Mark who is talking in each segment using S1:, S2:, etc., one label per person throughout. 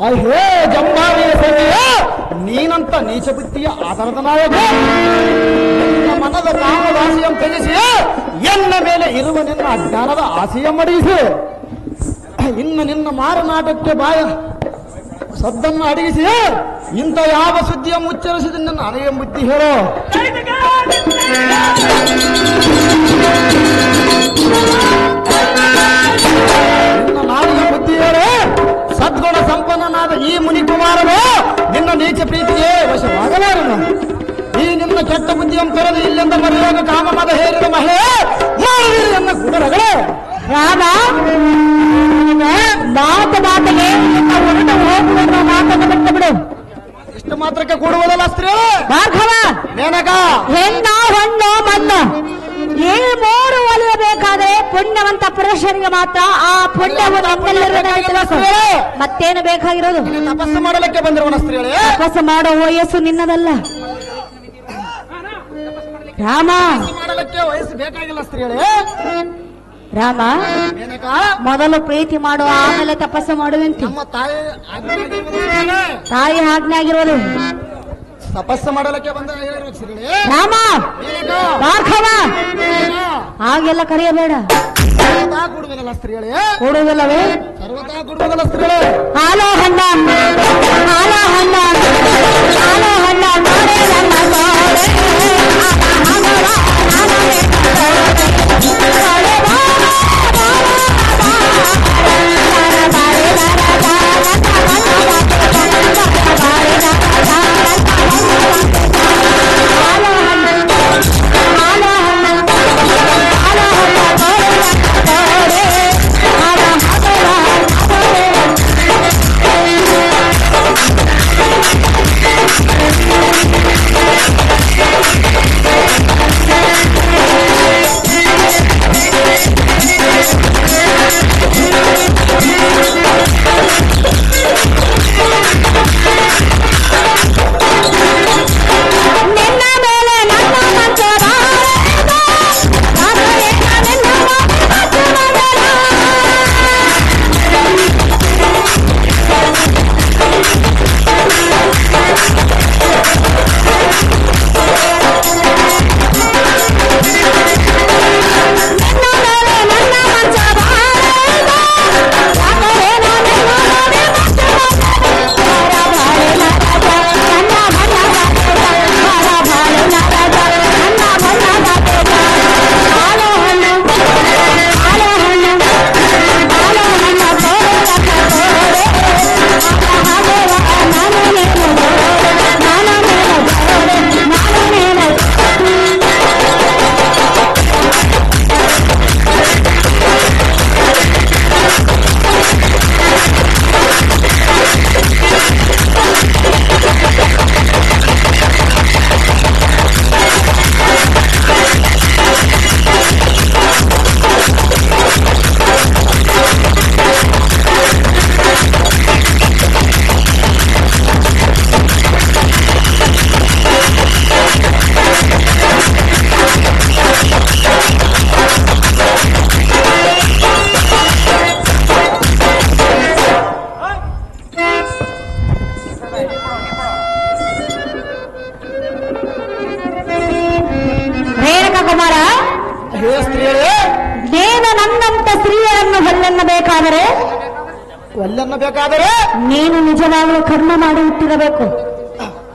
S1: ಅಹೇ ಜಂಬಾರಿಯ ಸತಿಯ ನೀನಂತ ನೀಚ ಬುದ್ಧಿಯ ಆಧಾರದ ನಾಯಕ ನಿನ್ನ ಮನದ ಕಾಮದ ಆಸೆಯನ್ನು ತ್ಯಜಿಸಿ ಎನ್ನ ಮೇಲೆ ಇರುವ ನಿನ್ನ ಅಜ್ಞಾನದ ಆಸೆಯ ಮಡಿಸಿ ಇನ್ನು ನಿನ್ನ ಮಾರನಾಟಕ್ಕೆ ಬಾಯ ಸದ್ದನ್ನು ಅಡಗಿಸಿ ಇಂಥ ಯಾವ ಸುದ್ದಿಯ ಮುಚ್ಚರಿಸಿದ ನನ್ನ ಅನೆಯ ಬುದ್ಧಿ ಹೇಳೋ. ನಿನ್ನ ನಾಡಿನ ಬುದ್ಧಿ ಹೇಳು. ಸದ್ಗುಣ ಸಂಪನ್ನನಾದ ಈ ಮುನಿಕುಮಾರನು ನಿನ್ನ ನೀಚ ಪ್ರೀತಿಗೆ ವಶವಾಗಲಾರನು. ಈ ನಿನ್ನ ಕೆಟ್ಟ ಬುದ್ಧಿಯನ್ನು ತೊರೆದು ಇಲ್ಲಿಂದ ಮರೆಯುವಾಗ ಕಾಮಮದ ಹೇರಿದ ಮಹೇ ಎನ್ನ ಕುಡರಗಳೇ
S2: ರಾಮ ಮಾತು ಮಾತಿಗೆ ಹೊರಟು ಹೋಗುವ ಮಾತನ್ನು ಬಿಟ್ಟು ಬಿಡು.
S1: ಇಷ್ಟು ಮಾತ್ರಕ್ಕೆ ಕೂಡುವುದಲ್ಲ ಸ್ತ್ರೀ
S2: ಭಾರ್ಗವ
S1: ಮೇನಕ
S2: ಹೆಣ್ಣ ಹೊಣ್ಣು ಮಣ್ಣು ಈ ಮೂರು ಒಲಿಯಬೇಕಾದ್ರೆ ಪುಣ್ಯವಂತ ಪುರುಷನಿಗೆ ಮಾತ್ರ ಆ ಪುಣ್ಯವು ನಮ್ಮೆಲ್ಲರಿಗೂ ಮತ್ತೇನು ಬೇಕಾಗಿರೋದು?
S1: ತಪಸ್ಸು ಮಾಡಲಿಕ್ಕೆ ಬಂದಿರುವನ ಸ್ತ್ರೀಗಳೇ.
S2: ತಪಸ್ಸು ಮಾಡೋ ವಯಸ್ಸು ನಿನ್ನದಲ್ಲ ರಾಮ.
S1: ಮಾಡಲಿಕ್ಕೆ ವಯಸ್ಸು ಬೇಕಾಗಿಲ್ಲ ಸ್ತ್ರೀಗಳೇ.
S2: ರಾಮ ಮೊದಲು ಪ್ರೀತಿ ಮಾಡು, ಆಮೇಲೆ ತಪಸ್ಸು ಮಾಡುವಂತೆ.
S1: ನಮ್ಮ ತಾಯಿ
S2: ತಾಯಿ ಆಜ್ಞೆ ಆಗಿರೋದು.
S1: ತಪಸ್ಸು ಮಾಡಲಿಕ್ಕೆ ಬಂದ
S2: ರಾಮ ಭಾರ್ಗವ ಹಾಗೆಲ್ಲ ಕರೆಯಬೇಡ.
S1: ಸರ್ವತಾ ಕೊಡುವುದಲ್ಲ ಸ್ತ್ರೀಗಳೇ.
S2: ಕೊಡುವುದಿಲ್ಲವೇ?
S1: ಸರ್ವತಾ ಕೊಡುವುದಲ್ಲ ಸ್ತ್ರೀಗಳೇ.
S2: ಹಾಲೋ ಹಣ್ಣ ಹಾಲೋ ಹಣ್ಣ ಹಾಲೋ ಹಣ್ಣ ನೋಡೇ ನನ್ನ
S1: ಬೇಕಾದರೆ
S2: ನೀನು ನಿಜವಾಗಲೂ ಕರ್ಮ ಮಾಡಿ ಹುಟ್ಟಿರಬೇಕು.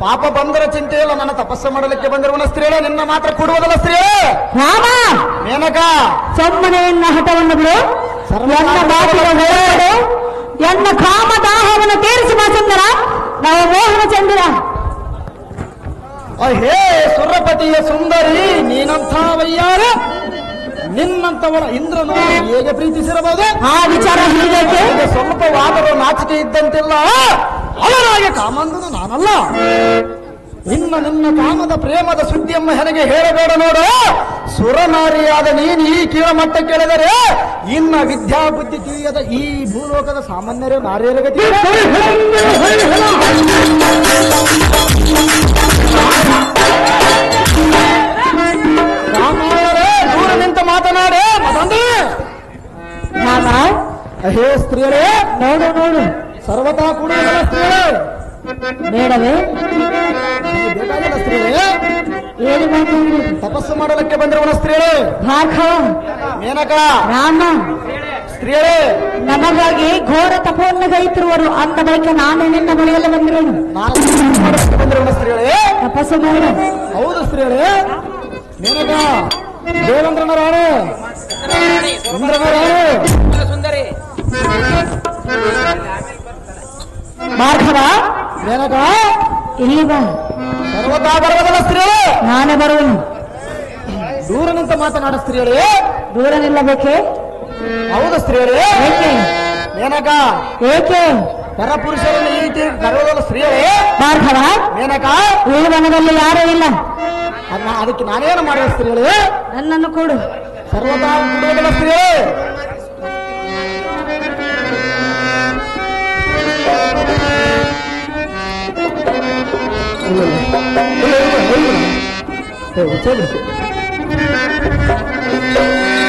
S1: ಪಾಪ ಬಂದರ ಚಿಂತೆ ಇಲ್ಲ. ನನ್ನ ತಪಸ್ಸು ಮಾಡಲಿಕ್ಕೆ ಬಂದಿರುವನ ಸ್ತ್ರೀಯೇ ನಿನ್ನ ಮಾತ್ರ ಕೊಡುವುದಲ್ಲ ಸ್ತ್ರೀಯೇ.
S2: ರಾಮ
S1: ಮೇನಕ
S2: ಸೊಮ್ಮನೆಯನ್ನ ಹಠವನ್ನು ಬಿಡು. ಎನ್ನ ಮಾತಿಗೆ ಹೋರಾಡು. ಎನ್ನ ಕಾಮದಾಹವನ್ನು ತೀರಿಸುವ ಸುಂದರ ನಾವು ಮೋಹನ ಚಂದಿರ.
S1: ಹೇ ಸುರಪತಿಯ ಸುಂದರಿ ನೀನಂಥ ವಯ್ಯಾರ ನಿನ್ನಂತವಳ ಇಂದ್ರನು ಹೇಗೆ ಪ್ರೀತಿಸಿರಬಹುದು?
S2: ಆ ವಿಚಾರ ಹೀಗೆ
S1: ಸ್ವಲ್ಪವಾದರೂ ನಾಚಿಕೆ ಇದ್ದಂತಿಲ್ಲ. ಅವನಾಗೆ ಕಾಮಂದನು ನಾನಲ್ಲ. ನಿನ್ನ ಕಾಮದ ಪ್ರೇಮದ ಸುದ್ದಿಯಮ್ಮ ಹೆನಗೆ ಹೇಳಬೇಡ ನೋಡು. ಸುರನಾರಿಯಾದ ನೀನು ಈ ಕೀಳಮಟ್ಟ ಕೇಳಿದರೆ ಇನ್ನ ವಿದ್ಯಾಬುದ್ಧಿ ತಿಳಿಯದ ಈ ಭೂಲೋಕದ ಸಾಮಾನ್ಯರೇ ನಾರಿಯರ ಗತಿ. ದೂರ ನಿಂತ ಮಾತನಾಡೆ ಮದಂದ್ರೆ.
S2: ರಾಮ
S1: ಹೇ ಸ್ತ್ರೀಯರೇ
S2: ನೋಡು ನೋಡು
S1: ಸರ್ವತಾ ಕೂಡುವುದಲ್ಲ ಸ್ತ್ರೀಯರೇ.
S2: ಬೇಡವೇ?
S1: ಬೇಕಾಗಿಲ್ಲ ಸ್ತ್ರೀಯರೇ.
S2: ಏನು ಮಾತಾಡಿದ್ರು?
S1: ತಪಸ್ಸು ಮಾಡಲಿಕ್ಕೆ ಬಂದಿರುವನ ಸ್ತ್ರೀಯರೇ.
S2: ಭಾರ್ಗವ,
S1: ಮೇನಕ,
S2: ರಾಮ,
S1: ಸ್ತ್ರೀಯರೇ,
S2: ನಮಗಾಗಿ ಘೋರ ತಪೋನ್ನಗೈತಿರುವರು ಅಂದ ಬಳಿಕ ನಾನು ನಿನ್ನ ಬಳಿಯಲ್ಲಿ ಬಂದಿರೋನು.
S1: ನಾನು ಮಾಡಲಿಕ್ಕೆ ಬಂದಿರುವನ ಸ್ತ್ರೀಯರೇ.
S2: ತಪಸ್ಸು ಮಾಡ.
S1: ಹೌದು ಸ್ತ್ರೀಯರೇ. ಮೇನಕ, ದೇವೇಂದ್ರನ ರಾಣೆ, ಇಂದ್ರನ ರಾಣೆ,
S3: ಸುಂದರಿ.
S2: ಭಾರ್ಗವ,
S1: ಮೇನಕ,
S2: ಇಲ್ಲಿ ಬಾ.
S1: ಸರ್ವತಾ ಬರುವುದಲ್ಲ ಸ್ತ್ರೀಯರೇ.
S2: ನಾನೇ ಬರುವನು.
S1: ದೂರ ನಿಂತ ಮಾತನಾಡ ಸ್ತ್ರೀಯರೇ.
S2: ದೂರ ನಿಲ್ಲಬೇಕೆ?
S1: ಹೌದು ಸ್ತ್ರೀಯರೇ.
S2: ಏಕೆ?
S1: ಮೇನಕ,
S2: ಏಕೆ?
S1: ಪರಪುರುಷರನ್ನು ಈ ರೀತಿ ಕರೆಯುವುದಲ್ಲ ಸ್ತ್ರೀಯರೇ.
S2: ಭಾರ್ಗವ,
S1: ಮೇನಕ,
S2: ಈ ವನದಲ್ಲಿ ಯಾರೂ ಇಲ್ಲ.
S1: ಅದಕ್ಕೆ ನಾನೇನು ಮಾಡುವ ಸ್ತ್ರೀಯರೇ.
S2: ನನ್ನನ್ನು ಕೊಡು.
S1: ಸರ್ವತಾ ಕೊಡುವುದಲ್ಲ ಸ್ತ್ರೀಯರೇ.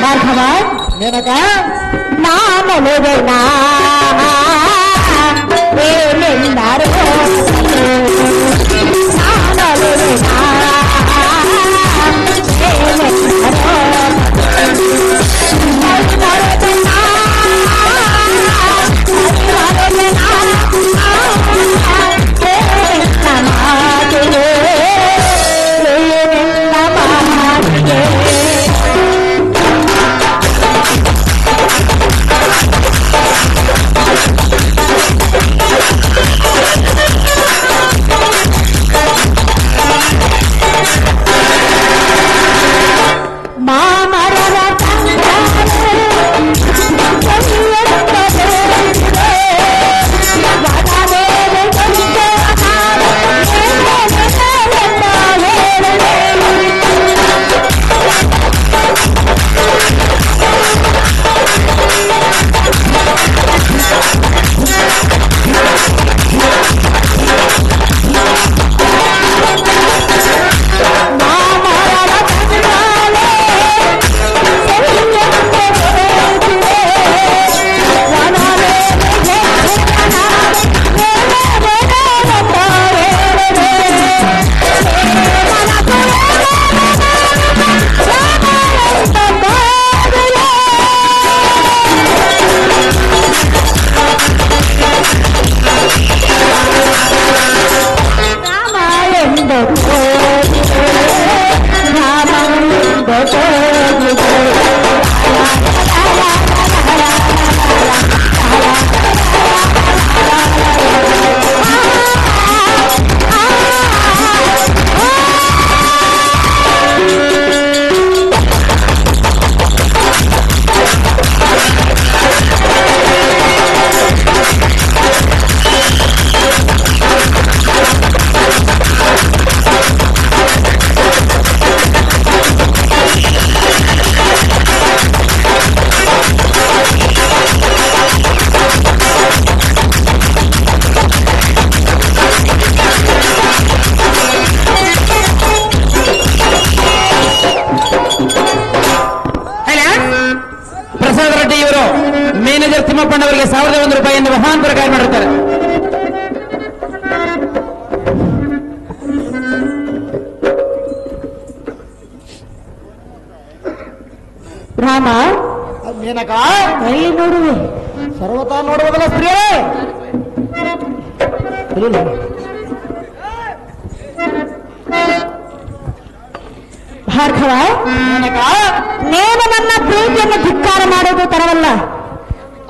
S2: ಭಾರ್ಗವ,
S1: ಮೇನಕ,
S2: ನಾನೊಲವೆ ಏನೆಂದರು ನಾನೊಲವೆ
S3: ಮ್ಯಾನೇಜರ್ ತಿಮ್ಮಪ್ಪಣ್ಣವರಿಗೆ 1001 ರೂಪಾಯಿಯನ್ನು ಮಹಾನ್ ಪ್ರಕಾರ ಮಾಡುತ್ತಾರೆ.
S2: ರಾಮ,
S1: ಮೇನಕ,
S2: ಎಲ್ಲಿ ನೋಡುವೆ?
S1: ಸರ್ವತಾ ನೋಡುವುದಲ್ಲ ಸ್ತ್ರೀ.
S2: ಭಾರ್ಗವ,
S1: ಮೇನಕ,
S2: ನೀನು ನನ್ನ ಪ್ರೀತಿಯನ್ನು ಧಿಕ್ಕಾರ ಮಾಡೋದು ತರವಲ್ಲ.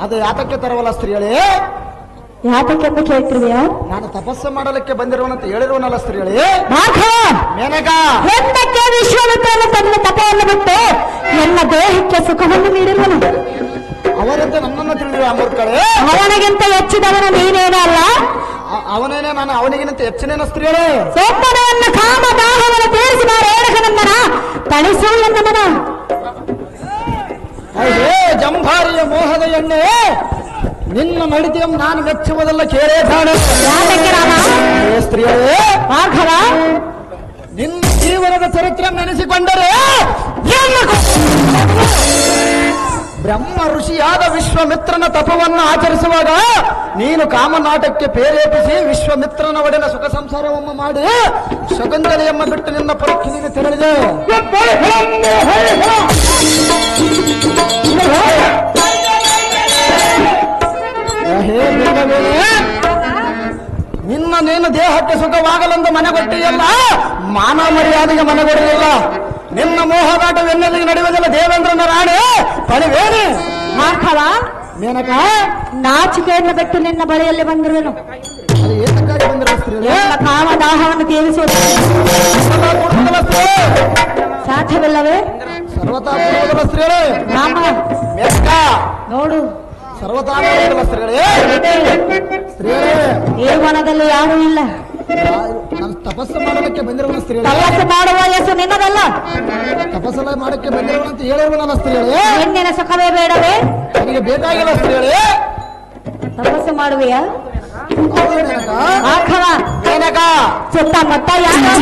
S1: ಅದು ಯಾತಕ್ಕೆ ತರವಲ್ಲ ಸ್ತ್ರೀಯಳೇ?
S2: ಯಾತಕ್ಕೆಂದು ಕೇಳ್ತಿರುವೆಯ?
S1: ನಾನು ತಪಸ್ಸು ಮಾಡಲಿಕ್ಕೆ ಬಂದಿರುವನಂತ ಹೇಳಿರುವನಲ್ಲ ಸ್ತ್ರೀಯಳೇ.
S2: ಭಾರ್ಗವ,
S1: ಮೇನಕ,
S2: ಹೆಣ್ಣಕ್ಕೆ ವಿಶ್ವಾಮಿತ್ರನು ತನ್ನ ತಪವನ್ನು ಬಿಟ್ಟು ನನ್ನ ದೇಹಕ್ಕೆ ಸುಖವನ್ನು ನೀಡಿರುವನು.
S1: ಅವರಂತೆ ನನ್ನನ್ನು ತಿಳಿದಿರುವ ಅಮೂರ್ಕಳೆ.
S2: ಅವನಿಗಿಂತ ಹೆಚ್ಚಿದವನು ನೀನೇನೂ ಅಲ್ಲ.
S1: ಅವನೇನೆ, ನಾನು ಅವನಿಗಿಂತ ಹೆಚ್ಚಿನೇನ ಸ್ತ್ರೀಯಳೇ.
S2: ಸೋಮನವನ್ನ ಕಾಮ ದಾಹವನ್ನು ತೀರಿಸಿ ಮಾರೇಡಕನಂದನ ತಣಿಸು ಎಂದನ.
S1: ಹೇ ಜಂಭಾರಿಯ ಮೋಹದ ಎಣ್ಣೆ, ನಿನ್ನ ನಡಿತೆಯನ್ನು ನಾನು ಮೆಚ್ಚುವುದಲ್ಲ ಕೇಳೇ ಕಾಣ.
S2: ಯಾತಕ್ಕೆ ರಾಮ?
S1: ಸ್ತ್ರೀಯಳೇ,
S2: ಭಾರ್ಗವ,
S1: ನಿನ್ನ ಜೀವನದ ಚರಿತ್ರೆ ನೆನೆಸಿಕೊಂಡರೆ ಬ್ರಹ್ಮ ಋಷಿಯಾದ ವಿಶ್ವಾಮಿತ್ರನ ತಪವನ್ನು ಆಚರಿಸುವಾಗ ನೀನು ಕಾಮನಾಟಕ್ಕೆ ಪ್ರೇರೇಪಿಸಿ ವಿಶ್ವಾಮಿತ್ರನ ಒಡೆನ ಸುಖ ಸಂಸಾರವನ್ನು ಮಾಡಿ ಶಕುಂತಲೆಯಮ್ಮ ಬಿಟ್ಟು ನಿನ್ನ ಪರೀಕ್ಷೆ ನೀನು ತೆರಳಿದೆ. ನಿನ್ನ ನೀನು ದೇಹಕ್ಕೆ ಸುಖವಾಗಲೆಂದು ಮನೆಗೊಟ್ಟಿಯಲ್ಲ, ಮಾನ ಮರ್ಯಾದೆಗೆ ಮನೆಗೊಡೆಯಲ್ಲ. ನಿನ್ನ ಮೋಹದಾಟವೆನ್ನೆಲ್ಲಿಗೆ ನಡೆಯುವುದಿಲ್ಲ. ದೇವೇಂದ್ರನ ರಾಣಿ ಪಣಿವೇನೆ
S2: ಮಾರ್ಕವ
S1: ಮೇನಕ
S2: ನಾಚಿಕೆಯನ್ನು ಬಿಟ್ಟು ನಿನ್ನ ಬಳಿಯಲ್ಲಿ ಬಂದಿರುವೆನು.
S1: ಅದು ಏತಕ್ಕಾಗಿ ಬಂದಿರೋ ಸ್ತ್ರೀ?
S2: ಎಲ್ಲ ಕಾಮದಾಹವನ್ನು ತೀರಿಸುವುದು ಸಾಧ್ಯವಿಲ್ಲವೇ?
S1: ಸರ್ವತಾ ಪೂರ್ವದ ಸ್ತ್ರೀಗಳೇ
S2: ರಾಮ
S1: ಮೇನಕ
S2: ನೋಡು,
S1: ಸರ್ವತಾ ಪೂರ್ವದ ಸ್ತ್ರೀಗಳೇ ಸ್ತ್ರೀಗಳೇ
S2: ಈ ವನದಲ್ಲಿ ಯಾರೂ ಇಲ್ಲ.
S1: ನಾನು ತಪಸ್ಸು ಮಾಡಲಿಕ್ಕೆ ಬಂದಿರುವ ಸ್ತ್ರೀಗಳೇ,
S2: ತಪಸ್ಸು ಮಾಡುವ ಯಶು ನಿನ್ನದಲ್ಲ.
S1: ತಪಸ್ಸೆಲ್ಲ ಮಾಡಕ್ಕೆ ಬಂದಿರುವ ಅಂತ ಹೇಳಿರುವಲ್ಲ ಸ್ತ್ರೀಗಳೇ.
S2: ಹೆಣ್ಣಿನ ಸುಖವೇ ಬೇಡವೇ?
S1: ನನಗೆ ಬೇಕಾಗಿಲ್ಲ ಸ್ತ್ರೀಗಳೇ.
S2: ತಪಸ್ಸು ಮಾಡುವೆಯಾ?
S1: ಹೌದು ಮೇನಕ.
S2: ಮಾರ್ಕವ
S1: ಮೇನಕ
S2: ಸುತ್ತಮುತ್ತ ಯಾರೋ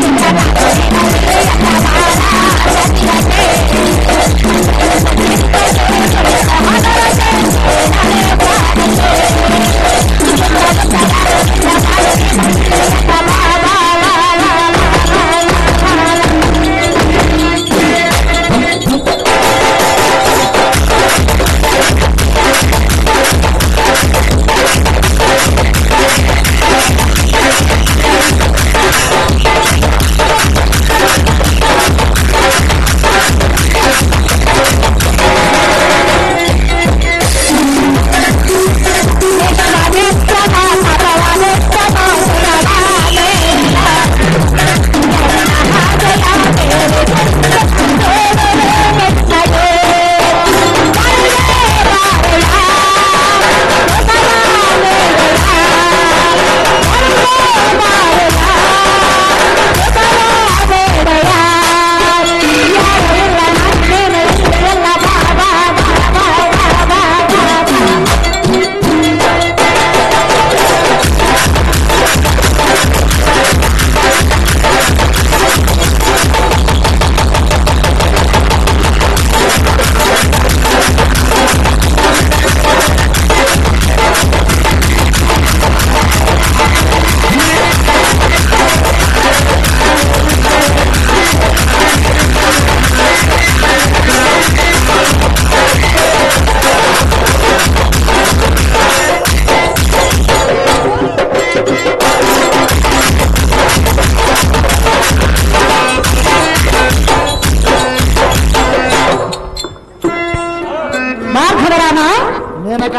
S1: ಮೇನಕ.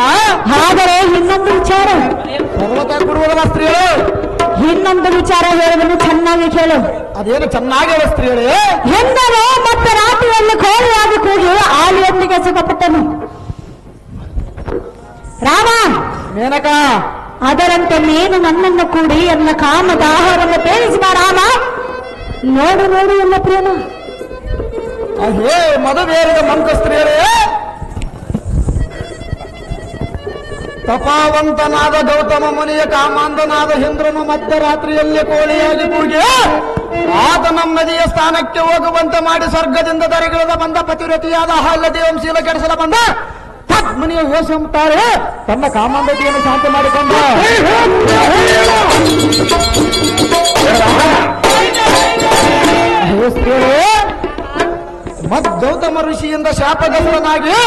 S2: ಆದರೆ ಇನ್ನೊಂದು ವಿಚಾರ,
S1: ಸರ್ವತಾ ಕೊಡುವುದಲ್ಲ ಸ್ತ್ರೀಗಳು.
S2: ಇನ್ನೊಂದು ವಿಚಾರ ಹೇಳುವುದನ್ನು ಚೆನ್ನಾಗಿ ಕೇಳು.
S1: ಅದೇನು ಚೆನ್ನಾಗಿ ಸ್ತ್ರೀಗಳೇ.
S2: ಹೆಣ್ಣನು ಮತ್ತೆ ರಾತ್ರಿಯಲ್ಲಿ ಕೋಳಿಯಾಗಿ ಕೂಗಿ ಆಲಿಯೊಂದಿಗೆ ಸುಖಪಟ್ಟನು. ರಾಮ
S1: ಮೇನಕ
S2: ಅದರಂತೆ ನೀನು ನನ್ನನ್ನು ಕೂಡಿ ಎನ್ನ ಕಾಮದ ಆಹಾರವನ್ನು ತೇರಿಸಿದ ರಾಮ. ನೋಡು ನೋಡು ಎನ್ನ ಪ್ರೇಮ.
S1: ಅದೇ ಮದುವೇರಿದ ಮಂಕ ಸ್ತ್ರೀಗಳೇ. ತಪಾವಂತನಾದ ಗೌತಮ ಮುನಿಯ ಕಾಮಾಂಧನಾದ ಇಂದ್ರನು ಮಧ್ಯರಾತ್ರಿಯಲ್ಲಿ ಕೋಳಿಯಾಗಿ ಕೂಗಿ ಆತ ನಮ್ಮದಿಯ ಸ್ಥಾನಕ್ಕೆ ಹೋಗುವಂತೆ ಮಾಡಿ ಸ್ವರ್ಗದಿಂದ ದರಿಗಿಳಿದ ಬಂದ ಪತಿವ್ರತಿಯಾದ ಅಹಲ್ಯ ವಂಶೀಲ ಕೆಡಿಸಲ ಬಂದ ಮುನಿಯ ಯೋಶ ಅಂತಾರೆ ತನ್ನ ಕಾಮಾಂಧತೆಯನ್ನು ಶಾಂತಿ ಮಾಡಿಕೊಂಡ. ಮತ್ ಗೌತಮ ಋಷಿಯಿಂದ ಶಾಪಗ್ರಸ್ತನಾಗಿ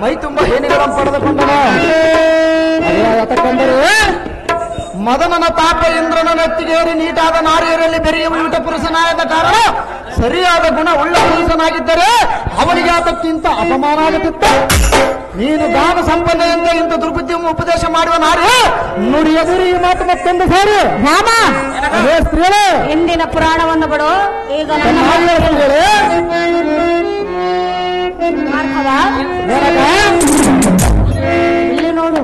S1: ಮೈ ತುಂಬ ಹೇನಿಗಳನ್ನು ಪಡೆದುಕೊಂಡನು. ಯಾತಕ್ಕಂದರೆ ಮದನನ ತಾಪ ಇಂದ್ರನ ನೆತ್ತಿಗೇರಿ ನೀಟಾದ ನಾರಿಯರಲ್ಲಿ ಬೆರೆಯುವ ಊಟ ಪುರುಷನಾದ ಕಾರಣ ಸರಿಯಾದ ಗುಣ ಉಳ್ಳ ಪುರುಷನಾಗಿದ್ದರೆ ಅವನಿಗೆ ಆತಕ್ಕಿಂತ ಅಪಮಾನ ಆಗುತ್ತಿತ್ತು. ನೀನು ದಾನ ಸಂಪನ್ನೆಯಿಂದ ಇಂಥ ದುರ್ಬುದ್ಧಿಯನ್ನು ಉಪದೇಶ ಮಾಡುವ ನಾರಿ ನುಡಿಯದಿರಿ ಈ ಮಾತು ಮತ್ತೊಂದು ಸಾರಿ.
S2: ರಾಮ
S1: ಅದೇ ಸ್ತ್ರೀಗಳೇ
S2: ಇಂದಿನ ಪುರಾಣವನ್ನು ಬಿಡು. ಈಗ ನನ್ನ
S1: ಸ್ತ್ರೀಗಳೇ
S2: ಮಾರ್ಕವ ಇಲ್ಲಿ ನೋಡು.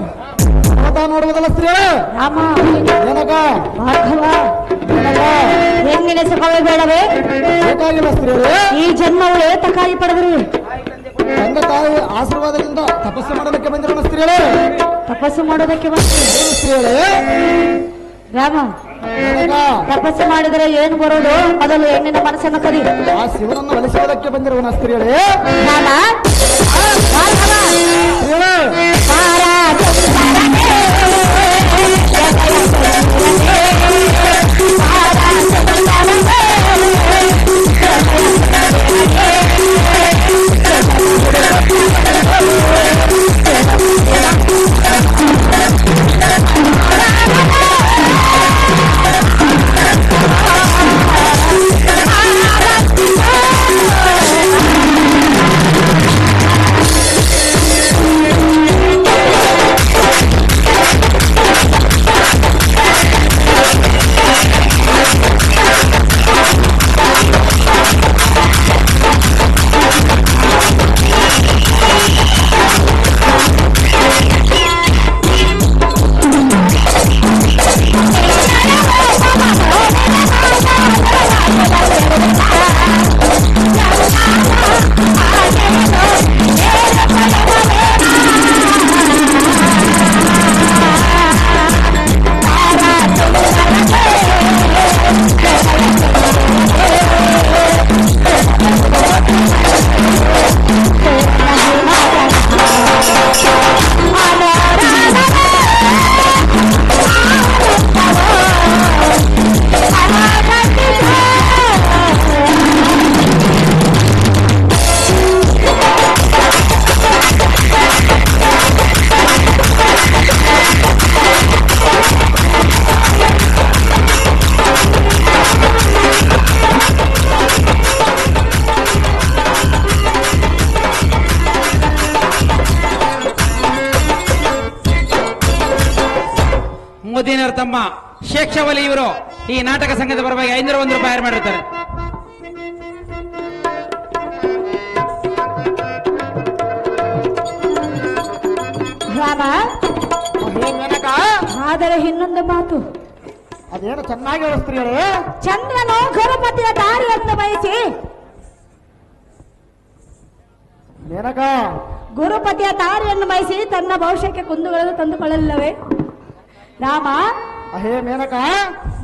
S1: ನೋಡುವುದಲ್ಲ ಸ್ತ್ರೀಗಳೇ.
S2: ರಾಮ
S1: ಏನಕ
S2: ಮಾರ್ಕವ ಹೆಣ್ಣಿನ ಸುಖವೇ ಬೇಡವೇ?
S1: ಬೇಕಾಗಿಲ್ಲ ಸ್ತ್ರೀಗಳೇ.
S2: ಈ ಜನ್ಮವು ಏತಕ್ಕಾಗಿ ಪಡೆದ್ರಿ?
S1: ತಂದೆ ತಾಯಿ ಆಶೀರ್ವಾದದಿಂದ ತಪಸ್ಸು ಮಾಡಲಿಕ್ಕೆ ಬಂದಿರೋ ಸ್ತ್ರೀಗಳೇ.
S2: ತಪಸ್ಸು ಮಾಡೋದಕ್ಕೆ ಬಂದ್ರಿ
S1: ಸ್ತ್ರೀಗಳೇ
S2: ರಾಮ.
S1: ಮೇನಕ,
S2: ತಪಸ್ಸು ಮಾಡಿದರೆ ಏನು ಬರೋದು? ಮೊದಲು ಹೆಣ್ಣಿನ ಮನಸ್ಸನ್ನು ಕಲಿ.
S1: ಆ ಶಿವನನ್ನು ಒಲಿಸುವುದಕ್ಕೆ ಬಂದಿರುವನ ಸ್ತ್ರೀಗಳೇ
S2: ರಾಮ,
S1: ಸ್ತ್ರೀಗಳೇ,
S3: ಮೋದಿನವರ ತಮ್ಮ ಶೇಖ್ ಶವಲಿ ಇವರು ಈ ನಾಟಕ ಸಂಘದ ಪರವಾಗಿ 501 ರೂಪಾಯಿ ಮಾಡಿರ್ತಾರೆ.
S2: ರಾಮ,
S1: ಅದೇ ಮೇನಕ,
S2: ಆದರೆ ಇನ್ನೊಂದು ಮಾತು.
S1: ಅದೇನು ಚೆನ್ನಾಗಿ ಹೇಳು ಸ್ತ್ರೀಗಳೇ.
S2: ಚಂದ್ರನು ಗುರುಪತಿಯ ದಾರಿಯನ್ನು ಬಯಸಿ
S1: ಮೇನಕ,
S2: ಗುರುಪತಿಯ ದಾರಿಯನ್ನು ಬಯಸಿ ತನ್ನ ಭವಿಷ್ಯಕ್ಕೆ ಕುಂದುಗಳನ್ನು ತಂದುಕೊಳ್ಳಲಿಲ್ಲವೇ? ರಾಮ,
S1: ಅಹೇ ಮೇನಕ,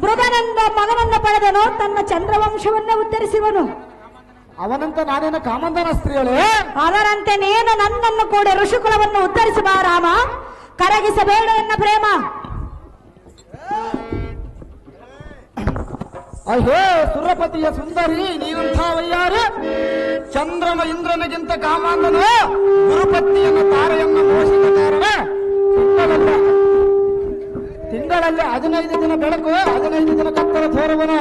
S2: ಮೃಗನೆಂದ ಮಗನನ್ನು ಪಡೆದನು, ತನ್ನ ಚಂದ್ರವಂಶವನ್ನೇ ಉತ್ತರಿಸುವನು.
S1: ಅವನಂತ ನಾನೇನ ಕಾಮಂದನ ಸ್ತ್ರೀಗಳೇ.
S2: ಅದರಂತೆ ನೀನು ನನ್ನನ್ನು ಕೂಡ ಋಷಿಕುಲವನ್ನು ಉತ್ತರಿಸುವ ರಾಮ, ಕರಗಿಸಬೇಡ ಎನ್ನ ಪ್ರೇಮ.
S1: ಅಹೇ ಸುರಪತಿಯ ಸುಂದರಿ, ನೀವಂಥ ವಯ್ಯಾರು. ಚಂದ್ರನ ಇಂದ್ರನಿಗಿಂತ ಕಾಮಾಂಧನು, ಗುರುಪತ್ನಿಯನ್ನು ತಾರೆಯನ್ನು ಮೋಸಿದ ಕಾರಣ ತಿಂಗಳಲ್ಲಿ 15 ದಿನ ಬೆಳಕು 15 ದಿನ ಕತ್ತಲ ತೋರುವನು.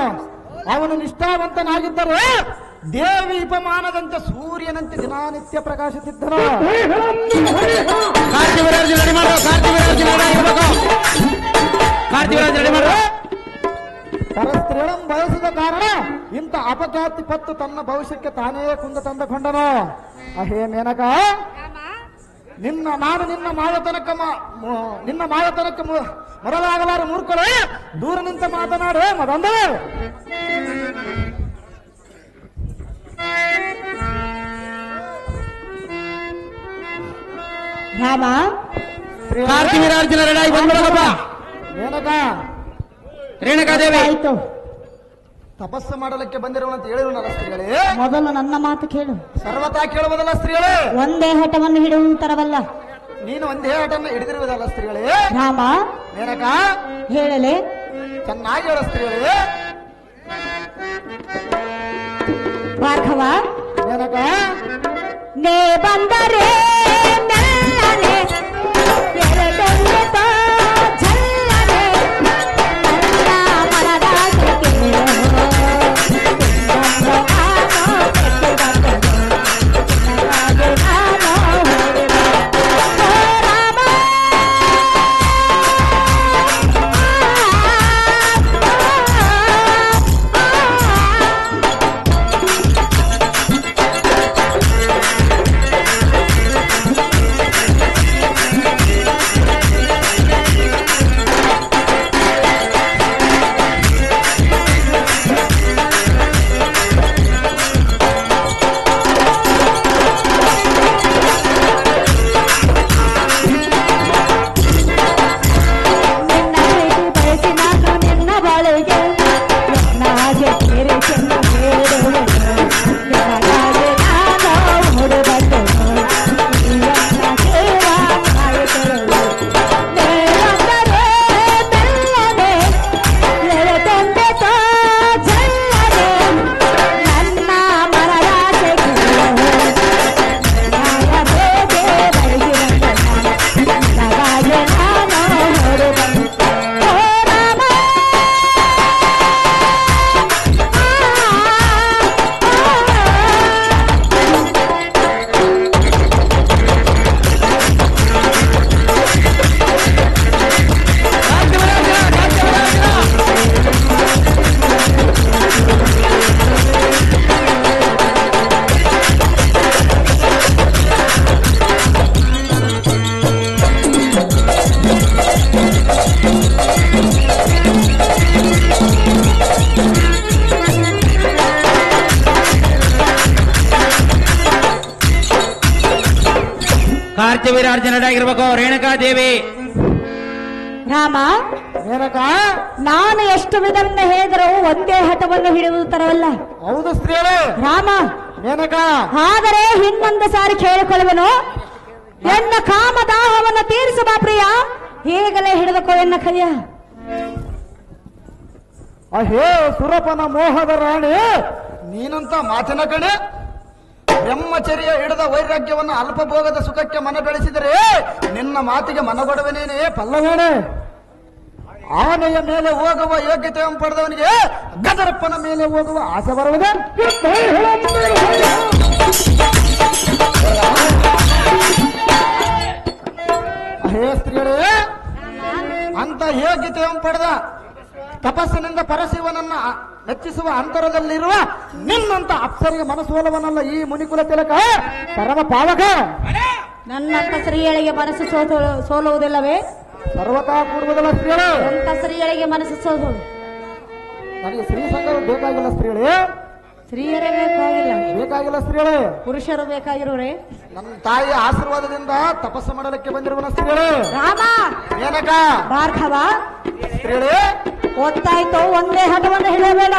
S1: ಅವನು ನಿಷ್ಠಾವಂತನಾಗಿದ್ದರೆ ದೇವಿ ಉಪಮಾನದಂತೆ ಸೂರ್ಯನಂತೆ ದಿನಾನಿತ್ಯ ಪ್ರಕಾಶಿಸಿದ್ದನು. ಪರಸ್ತ್ರೀಳಂ ಬಯಸಿದ ಕಾರಣ ಇಂಥ ಅಪಖ್ಯಾತಿ ಪತ್ತು ತನ್ನ ಭವಿಷ್ಯಕ್ಕೆ ತಾನೇ ಕುಂದ ತಂದುಕೊಂಡನು. ಅಹೇ ಮೇನಕ, ನಾನು ನಿನ್ನ ಮಾಯತನಕ್ಕೆ ಮೊದಲಾಗಲಾರ ಮೂರ್ಖಳು, ದೂರ ನಿಂತ ಮಾತನಾಡು ಮದೊಂದು.
S2: ರಾಮ,
S1: ಮೇನಕ,
S3: ರೇಣುಕಾದೇವಿ
S2: ಆಯ್ತು.
S1: ತಪಸ್ಸು ಮಾಡಲಿಕ್ಕೆ ಬಂದಿರುವಂತ ಹೇಳಿರುವಲ್ಲ ಸ್ತ್ರೀಗಳೇ.
S2: ಮೊದಲು ನನ್ನ ಮಾತು ಕೇಳು.
S1: ಸರ್ವತಾ ಕೇಳುವುದಲ್ಲ ಸ್ತ್ರೀಗಳೇ.
S2: ಒಂದೇ ಹಠವನ್ನು ಹಿಡಿಯುವಂತರವಲ್ಲ.
S1: ನೀನು ಒಂದೇ ಆಟನ್ನು ಹಿಡಿದಿರುವುದಲ್ಲ ಸ್ತ್ರೀಗಳೇ.
S2: ರಾಮ,
S1: ಮೇನಕ,
S2: ಹೇಳಲೆ.
S1: ಚೆನ್ನಾಗಿ ಹೇಳ ಸ್ತ್ರೀಗಳೇ.
S2: ಭಾರ್ಗವ,
S1: ಮೇನಕ,
S2: ನೇ ಬಂದರೆ ಮೆಲ್ಲನೆ, ಎರಡೊಂದು ಝಲ್ಲನೆ, ನನ್ನ ಮನದಾಸೆ ಕೇಳು.
S3: ರಾಜ್ಯವೀರಾರ್ಜನರಾಗಿರ್ಬೇಕು ರೇಣುಕಾದೇವಿ.
S2: ರಾಮ,
S1: ಮೇನಕ,
S2: ನಾನು ಎಷ್ಟು ವಿಧವನ್ನ ಹೇಳಿದರೂ ಒಂದೇ ಹಠವನ್ನು ಹಿಡಿಯುವುದು ತರವಲ್ಲ.
S1: ಹೌದು ಸ್ತ್ರೀಯರೇ.
S2: ರಾಮ,
S1: ಮೇನಕ,
S2: ಆದರೆ ಇನ್ನೊಂದು ಸಾರಿ ಕೇಳಿಕೊಳ್ಳುವನು, ಎನ್ನ ಕಾಮದಾಹವನ್ನು ತೀರಿಸುವ ಪ್ರಿಯ, ಈಗಲೇ ಹಿಡಿದುಕೋ ಎನ್ನ ಕೈಯ.
S1: ಅಹೇ ಸುರಪನ ಮೋಹದ ರಾಣಿ, ನೀನಂತ ಮಾತಿನ ಕಣೆ. ಬ್ರಹ್ಮಚರ್ಯ ಹಿಡಿದ ವೈರಾಗ್ಯವನ್ನು ಅಲ್ಪಭೋಗದ ಸುಖಕ್ಕೆ ಮನ ಬೆಳೆಸಿದರೆ ನಿನ್ನ ಮಾತಿಗೆ ಮನಗೊಡವನೇನೆ ಪಲ್ಲವೇಣೆ. ಆನೆಯ ಮೇಲೆ ಹೋಗುವ ಯೋಗ್ಯತೆಯನ್ನು ಪಡೆದವನಿಗೆ ಗದರಪ್ಪನ ಮೇಲೆ ಹೋಗುವ ಆಸೆ ಬರುವುದೇ? ಅಹೇ ಸ್ತ್ರೀಗಳೇ, ಅಂತ ಯೋಗ್ಯತೆಯನ್ನು ಪಡೆದ ತಪಸ್ಸಿನಿಂದ ಪರಶಿವನನ್ನ ಮೆಚ್ಚಿಸುವ ಅಂತರದಲ್ಲಿರುವ ನಿನ್ನಂತ ಅಪ್ಸರಿಗೆ ಮನಸ್ಸೋಲವನಲ್ಲ ಈ ಮುನಿಕುಲ ತಿಲಕ ಪರಮ ಪಾವಕ.
S2: ನನ್ನಂತ ಸ್ತ್ರೀಯಳಿಗೆ ಮನಸ್ಸು ಸೋಲುವುದಿಲ್ಲವೇ?
S1: ಸರ್ವತಾ ಕೂಡುವುದಲ್ಲ ಸ್ತ್ರೀಯರು.
S2: ಎಂತ ಸ್ತ್ರೀಯಳಿಗೆ ಮನಸ್ಸು ಸೋಲು?
S1: ನನಗೆ ಸ್ತ್ರೀ ಸಂಘವು ಬೇಕಾಗಿಲ್ಲ ಸ್ತ್ರೀಗಳೇ.
S2: ಸ್ತ್ರೀಯರೇ ಬೇಕಾಗಿಲ್ಲ,
S1: ಬೇಕಾಗಿಲ್ಲ ಸ್ತ್ರೀಗಳೇ.
S2: ಪುರುಷರು ಬೇಕಾಗಿರೋರೆ.
S1: ನನ್ನ ತಾಯಿಯ ಆಶೀರ್ವಾದದಿಂದ ತಪಸ್ಸು ಮಾಡಲಿಕ್ಕೆ ಬಂದಿರುವನ ಸ್ತ್ರೀಗಳೇ.
S2: ರಾಮ,
S1: ಏನಕ,
S2: ಭಾರ್ಗವ,
S1: ಸ್ತ್ರೀಗಳೇ,
S2: ಒತ್ತಾಯ್ತು ಒಂದೇ ಹಠವನ್ನು ಹಿಡಿಯಬೇಡ.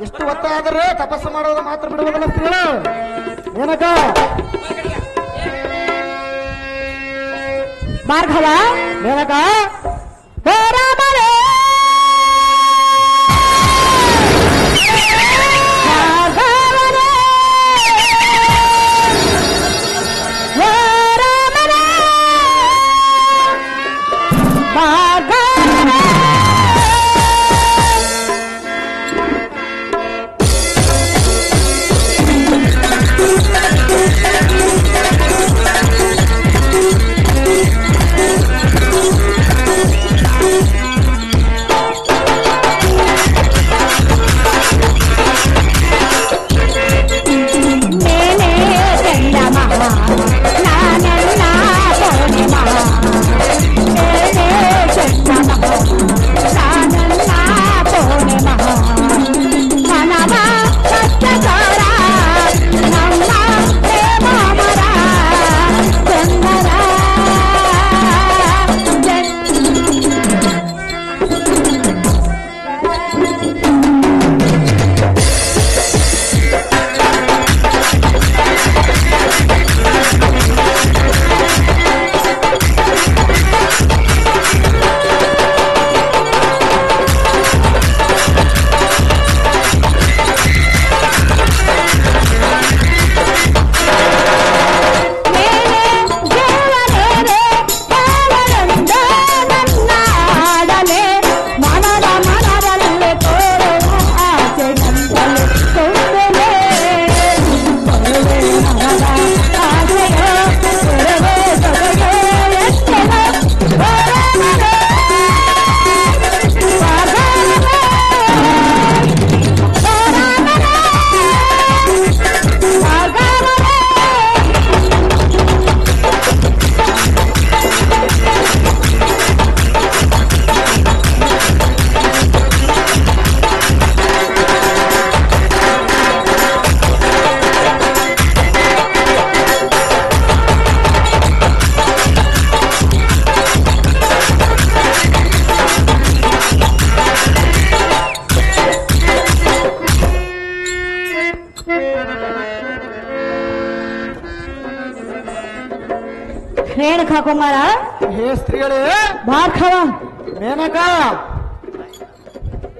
S1: ಎಷ್ಟು ಒತ್ತಾದರೆ ತಪಸ್ಸು ಮಾಡೋದು ಮಾತ್ರ ಬಿಡುವುದಿಲ್ಲ ಸ್ತ್ರೀಗಳೇ. ಏನಕ,
S2: ಭಾರ್ಗವ,
S1: ಏನಕ,
S2: ಹೇ ರಾಮನೇ, ಭಾರ್ಗವನೇ, ಹೇ ರಾಮನೇ, ಭಾರ್ಗವನೇ. ರೇಣುಕಾ ಕುಮಾರ,
S1: ಹೇ ಸ್ತ್ರೀಗಳೇ,
S2: ಭಾರ್ಗವ,
S1: ಮೇನಕ,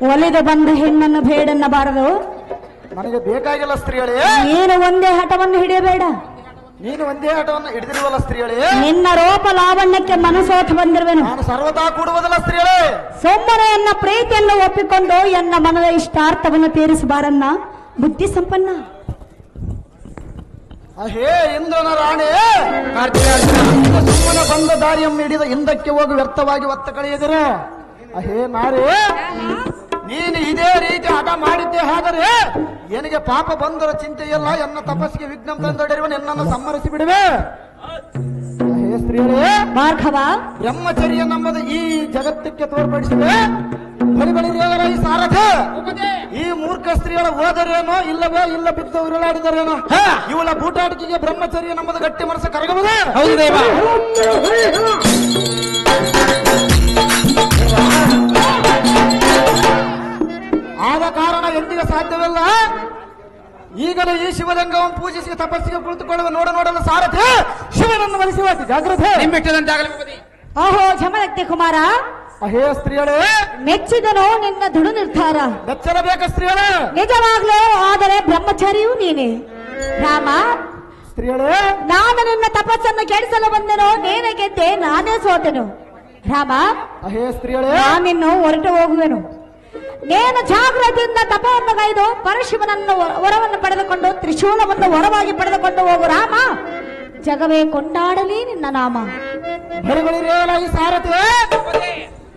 S2: ಒಲಿದು ಬಂದ ಹೆಣ್ಣನ್ನು ಬೇಡನ್ನಬಾರದು.
S1: ನನಗೆ ಬೇಕಾಗಿಲ್ಲ ಸ್ತ್ರೀಗಳೇ.
S2: ನೀನು ಒಂದೇ ಹಠವನ್ನು ಹಿಡಿಯಬೇಡ.
S1: ನೀನು ಒಂದೇ ಆಟವನ್ನು ಹಿಡಿದಿರುವಲ್ಲ ಸ್ತ್ರೀಗಳೇ.
S2: ನಿನ್ನ ರೂಪ ಲಾವಣ್ಯಕ್ಕೆ ಮನಸೋತು ಬಂದಿರುವೆನು.
S1: ನಾನು ಸರ್ವತಾ ಕೂಡುವುದಲ್ಲ ಸ್ತ್ರೀಗಳೇ.
S2: ಸೋಮರ ಎನ್ನ ಪ್ರೀತಿಯನ್ನು ಒಪ್ಪಿಕೊಂಡು ಎನ್ನ ಮನದ ಇಷ್ಟಾರ್ಥವನ್ನು ತೀರಿಸಬಾರನ್ನ ಬುದ್ಧಿ ಸಂಪನ್ನ.
S1: ಹೇ ಇಂದ್ರನ ರಾಣೆ, ಸುಮ್ಮನೆ ಬಂದ ದಾರಿಯನ್ನು ಹಿಡಿದ ಹಿಂದಕ್ಕೆ ಹೋಗಿ ವ್ಯರ್ಥವಾಗಿ ಒತ್ತ ಕಳೆಯದಿರು. ಹೇ ನಾರೇ, ನೀನು ಇದೇ ರೀತಿ ಹಠ ಮಾಡಿದ್ದೆ ಆದರೆ ಏನಿಗೆ ಪಾಪ ಬಂದರ ಚಿಂತೆಯಲ್ಲ. ಎನ್ನ ತಪಸ್ಸಿಗೆ ವಿಘ್ನ ತಂದೊಡೆಯುವ ನಿನ್ನನ್ನು ಸಮ್ಮರಿಸಿ ಬಿಡುವೆ. ಹೇ ಸ್ತ್ರೀಯರೇ,
S2: ಭಾರ್ಗವ,
S1: ಬ್ರಹ್ಮಚರ್ಯ ನಮ್ಮದು ಈ ಜಗತ್ತಕ್ಕೆ ತೋರ್ಪಡಿಸಿದೆ. ಬಳಿ ಈ ಸಾರಥ ಈ ಮೂರ್ಖ ಸ್ತ್ರೀಯರ ಹೋದರೇನೋ ಇಲ್ಲವೇ ಇಲ್ಲ ಬಿದ್ದು ಉರುಳಾಡಿದರೇನೋ
S3: ಹಾ.
S1: ಇವಳ ಬೂಟಾಟಿಕೆಗೆ ಬ್ರಹ್ಮಚರ್ಯ ನಮ್ಮದು ಗಟ್ಟಿ ಮನಸ್ಸು ಕರಗಬಹುದು.
S3: ಹೌದು ದೇವ.
S1: ಆದ ಕಾರಣ ಎಂದಿಗೂ ಸಾಧ್ಯವಿಲ್ಲ. ಈಗಲೂ ಈ ಶಿವಲಿಂಗವನ್ನು ಪೂಜಿಸಿ ತಪಸ್ಸಿಗೆ ಕುಳಿತುಕೊಳ್ಳುವ ನೋಡಲು ಸಾರಥಿ ಶಿವನನ್ನು ಮನಸ್ಸುವ ಜಾಗ್ರತೆ.
S3: ನಿಮ್ಮಿಟ್ಟದಂತಾಗಲಿ ಭೂಪತಿ.
S2: ಓಹೋ ಜಮದಗ್ನಿ ಕುಮಾರ,
S1: ಅಹೇ ಸ್ತ್ರೀಯಳೇ,
S2: ಮೆಚ್ಚಿದನು ನಿನ್ನ ದೃಢ ನಿರ್ಧಾರ.
S1: ಬೆಚ್ಚರಬೇಕ ಸ್ತ್ರೀಯಳೇ.
S2: ನಿಜವಾಗ್ಲೂ ಆದರೆ ಬ್ರಹ್ಮಚಾರಿಯೂ ನೀನೆ. ರಾಮ,
S1: ಸ್ತ್ರೀಯಳೇ,
S2: ನಾನು ನಿನ್ನ ತಪಸ್ಸನ್ನು ಕೆಡಿಸಲು ಬಂದೆನು, ನೀನೇ ಗೆದ್ದೆ, ನಾನೇ ಸೋತೆನು. ರಾಮ,
S1: ಅಹೇ ಸ್ತ್ರೀಯಳೇ,
S2: ನಾನಿನ್ನು ಹೊರಟು ಹೋಗುವೆನು. ನೇನು ಜಾಗ್ರತೆಯಿಂದ ತಪವನ್ನು ಕೈದು ಪರಶಿವನನ್ನು ವರವನ್ನು ಪಡೆದುಕೊಂಡು ತ್ರಿಶೂಲವನ್ನು ವರವಾಗಿ ಪಡೆದುಕೊಂಡು ಹೋಗು. ರಾಮ, ಜಗವೇ ಕೊಂಡಾಡಲಿ ನಿನ್ನ ನಾಮ.
S1: ಬರುಗಳಿರೇಲ ಈ ಸಾರಥಿ